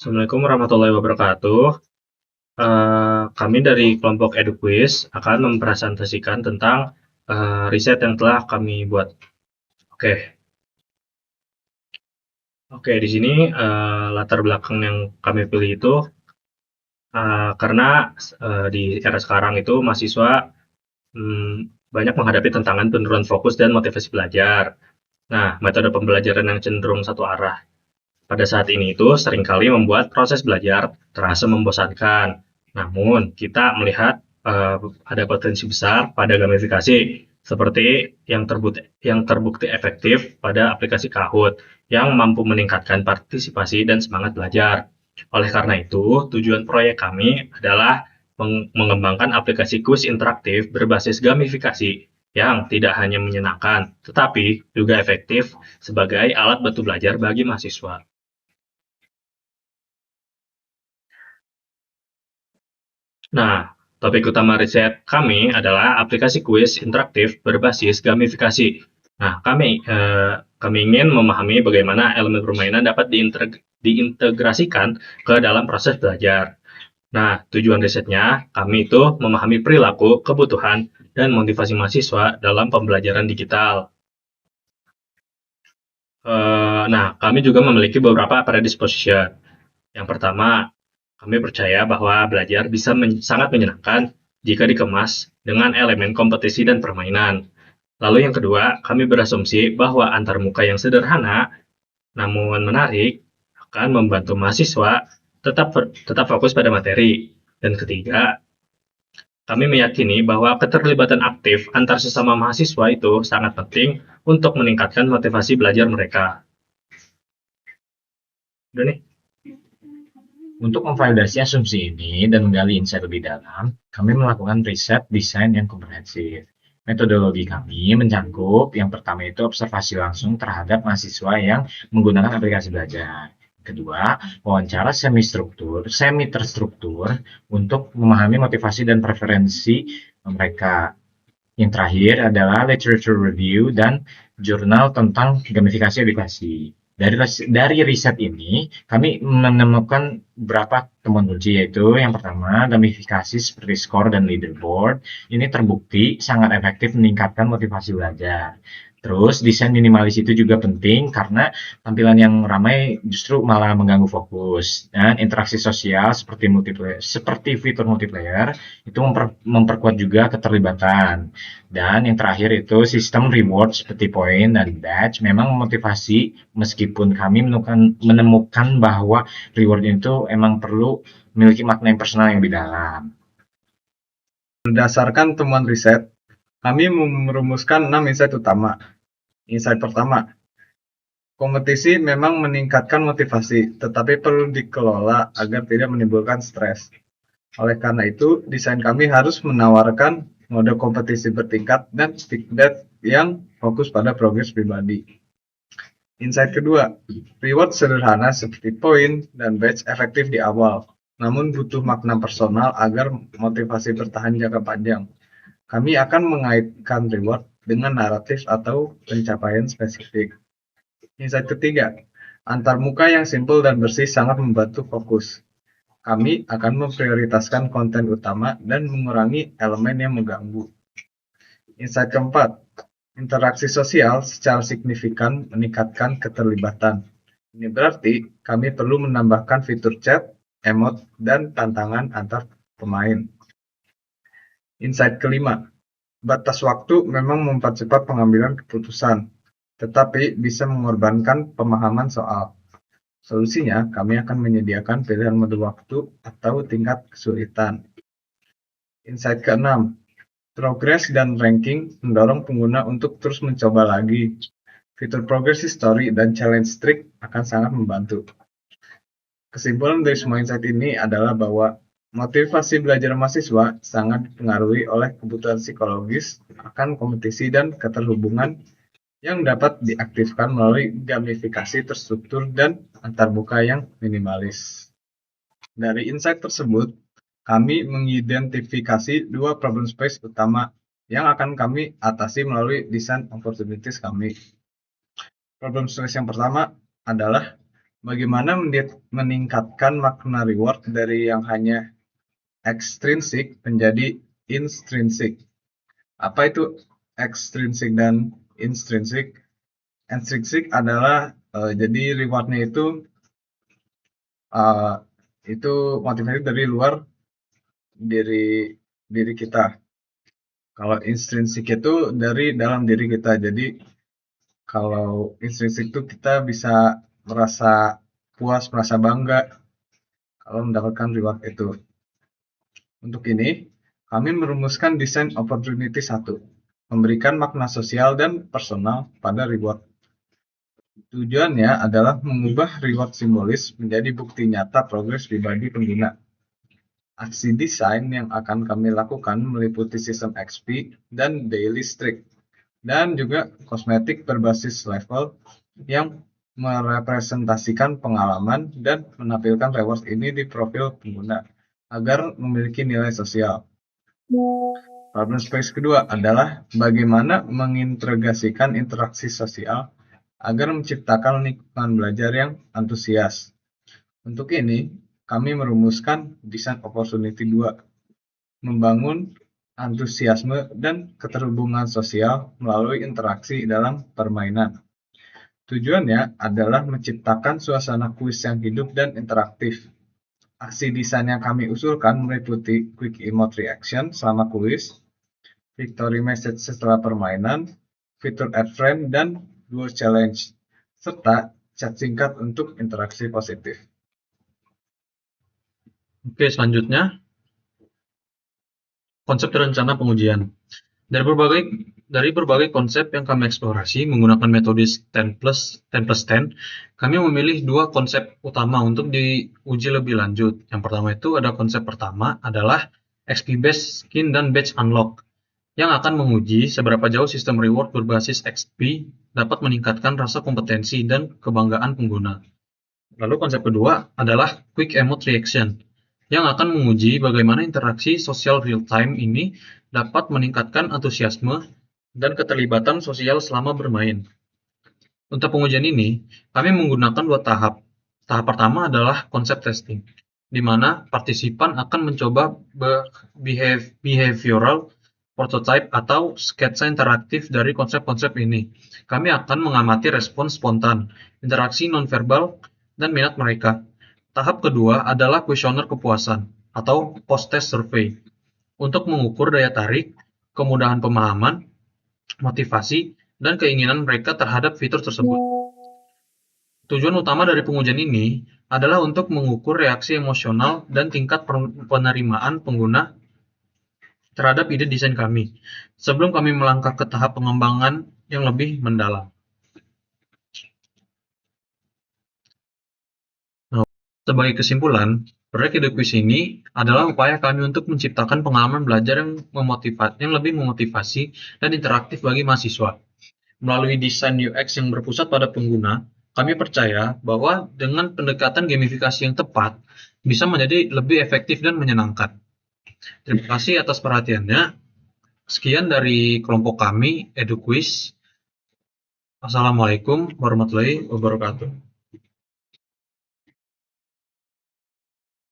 Assalamualaikum warahmatullahi wabarakatuh. Kami dari kelompok EduQuiz akan mempresentasikan tentang riset yang telah kami buat. Oke, oke, di sini latar belakang yang kami pilih itu karena di era sekarang itu mahasiswa hmm, banyak menghadapi tantangan penurunan fokus dan motivasi belajar. Nah, metode pembelajaran yang cenderung satu arah pada saat ini itu seringkali membuat proses belajar terasa membosankan. Namun, kita melihat ada potensi besar pada gamifikasi seperti yang terbukti efektif pada aplikasi Kahoot yang mampu meningkatkan partisipasi dan semangat belajar. Oleh karena itu, tujuan proyek kami adalah mengembangkan aplikasi kuis interaktif berbasis gamifikasi yang tidak hanya menyenangkan, tetapi juga efektif sebagai alat bantu belajar bagi mahasiswa. Nah, topik utama riset kami adalah aplikasi kuis interaktif berbasis gamifikasi. Nah, kami ingin memahami bagaimana elemen permainan dapat diintegrasikan ke dalam proses belajar. Nah, tujuan risetnya kami itu memahami perilaku, kebutuhan, dan motivasi mahasiswa dalam pembelajaran digital. Nah, kami juga memiliki beberapa predisposition. Yang pertama, kami percaya bahwa belajar bisa sangat menyenangkan jika dikemas dengan elemen kompetisi dan permainan. Lalu yang kedua, kami berasumsi bahwa antarmuka yang sederhana namun menarik akan membantu mahasiswa tetap fokus pada materi. Dan ketiga, kami meyakini bahwa keterlibatan aktif antar sesama mahasiswa itu sangat penting untuk meningkatkan motivasi belajar mereka. Udah nih. Untuk memvalidasi asumsi ini dan menggali insight lebih dalam, kami melakukan riset desain yang komprehensif. Metodologi kami mencakup yang pertama itu observasi langsung terhadap mahasiswa yang menggunakan aplikasi belajar. Kedua, wawancara semi terstruktur untuk memahami motivasi dan preferensi mereka. Yang terakhir adalah literature review dan jurnal tentang gamifikasi edukasi. Dari riset ini, kami menemukan beberapa temuan kunci, yaitu yang pertama, gamifikasi seperti skor dan leaderboard. Ini terbukti sangat efektif meningkatkan motivasi belajar. Terus, desain minimalis itu juga penting karena tampilan yang ramai justru malah mengganggu fokus. Dan interaksi sosial seperti fitur multiplayer itu memperkuat juga keterlibatan. Dan yang terakhir itu sistem reward seperti poin dan badge memang memotivasi meskipun kami menemukan bahwa reward itu emang perlu memiliki makna yang personal yang lebih dalam. Berdasarkan temuan riset, kami merumuskan 6 insight utama. Insight pertama, kompetisi memang meningkatkan motivasi, tetapi perlu dikelola agar tidak menimbulkan stres. Oleh karena itu, desain kami harus menawarkan mode kompetisi bertingkat dan feedback yang fokus pada progres pribadi. Insight kedua, reward sederhana seperti poin dan badge efektif di awal, namun butuh makna personal agar motivasi bertahan jangka panjang. Kami akan mengaitkan reward dengan naratif atau pencapaian spesifik. Insight ketiga, antarmuka yang simpel dan bersih sangat membantu fokus. Kami akan memprioritaskan konten utama dan mengurangi elemen yang mengganggu. Insight keempat, interaksi sosial secara signifikan meningkatkan keterlibatan. Ini berarti kami perlu menambahkan fitur chat, emot, dan tantangan antar pemain. Insight kelima, batas waktu memang mempercepat pengambilan keputusan, tetapi bisa mengorbankan pemahaman soal. Solusinya, kami akan menyediakan pilihan mode waktu atau tingkat kesulitan. Insight keenam, progress dan ranking mendorong pengguna untuk terus mencoba lagi. Fitur progress history dan challenge streak akan sangat membantu. Kesimpulan dari semua insight ini adalah bahwa motivasi belajar mahasiswa sangat dipengaruhi oleh kebutuhan psikologis akan kompetisi dan keterhubungan yang dapat diaktifkan melalui gamifikasi terstruktur dan antarmuka yang minimalis. Dari insight tersebut, kami mengidentifikasi dua problem space utama yang akan kami atasi melalui design opportunities kami. Problem space yang pertama adalah Bagaimana meningkatkan makna reward dari yang hanya ekstrinsik menjadi intrinsik. Apa itu ekstrinsik dan intrinsik? Ekstrinsik adalah jadi rewardnya uh, itu motivasi dari luar diri diri kita. Kalau intrinsik itu dari dalam diri kita. Jadi kalau intrinsik itu kita bisa merasa puas, merasa bangga kalau mendapatkan reward itu. Untuk ini, kami merumuskan desain opportunity 1, memberikan makna sosial dan personal pada reward. Tujuannya adalah mengubah reward simbolis menjadi bukti nyata progres pribadi pengguna. Aksi desain yang akan kami lakukan meliputi sistem XP dan daily streak, dan juga kosmetik berbasis level yang merepresentasikan pengalaman dan menampilkan reward ini di profil pengguna agar memiliki nilai sosial. Problem space kedua adalah bagaimana mengintegrasikan interaksi sosial agar menciptakan lingkungan belajar yang antusias. Untuk ini, kami merumuskan desain opportunity 2, membangun antusiasme dan keterhubungan sosial melalui interaksi dalam permainan. Tujuannya adalah menciptakan suasana kuis yang hidup dan interaktif. Aksi desain yang kami usulkan meliputi quick emote reaction selama kuis, victory message setelah permainan, fitur add friend, dan duo challenge, serta chat singkat untuk interaksi positif. Oke, selanjutnya konsep dan rencana pengujian. Dari berbagai konsep yang kami eksplorasi menggunakan metode 10+10, kami memilih dua konsep utama untuk diuji lebih lanjut. Yang pertama itu konsep pertama adalah XP Base Skin dan Badge Unlock, yang akan menguji seberapa jauh sistem reward berbasis XP dapat meningkatkan rasa kompetensi dan kebanggaan pengguna. Lalu konsep kedua adalah Quick Emote Reaction, yang akan menguji bagaimana interaksi sosial real-time ini dapat meningkatkan antusiasme dan keterlibatan sosial selama bermain. Untuk pengujian ini, kami menggunakan dua tahap. Tahap pertama adalah konsep testing, di mana partisipan akan mencoba behavioral prototype atau sketsa interaktif dari konsep-konsep ini. Kami akan mengamati respons spontan, interaksi nonverbal, dan minat mereka. Tahap kedua adalah kuesioner kepuasan atau post-test survey untuk mengukur daya tarik, kemudahan pemahaman, motivasi, dan keinginan mereka terhadap fitur tersebut. Tujuan utama dari pengujian ini adalah untuk mengukur reaksi emosional dan tingkat penerimaan pengguna terhadap ide desain kami, sebelum kami melangkah ke tahap pengembangan yang lebih mendalam. Sebagai kesimpulan, proyek EduQuiz ini adalah upaya kami untuk menciptakan pengalaman belajar yang lebih memotivasi dan interaktif bagi mahasiswa. Melalui desain UX yang berpusat pada pengguna, kami percaya bahwa dengan pendekatan gamifikasi yang tepat, bisa menjadi lebih efektif dan menyenangkan. Terima kasih atas perhatiannya. Sekian dari kelompok kami, EduQuiz. Assalamualaikum warahmatullahi wabarakatuh.